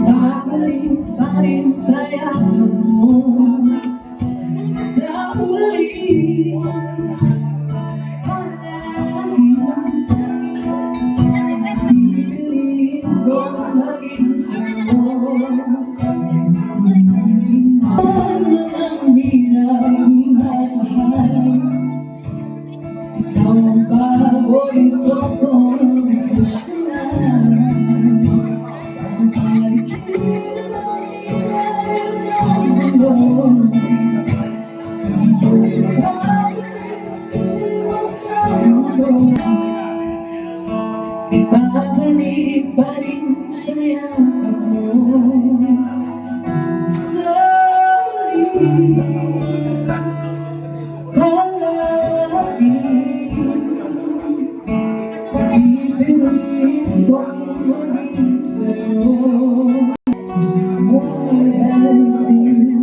Babalik pa rin sa yakap mo sa huli. Pipiliin ko maging sa'yo. Ano ang hirap mahal? Ikaw ang paborito kong sasyalan. Pagpalikin ang ilalim ng mundo. Babalik pa rin sa yakap mo sa huli. Palagi pipiliin kong maging sa'yo. Is it more than things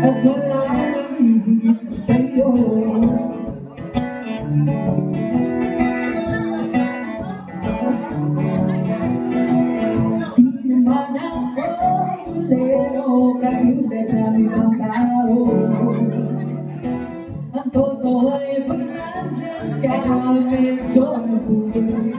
at wala nang higit sa'yo. Di naman ako bulero, katulad ng ibang tao. Ang totoo ay pag nandyan ka, medyo nabubuhay.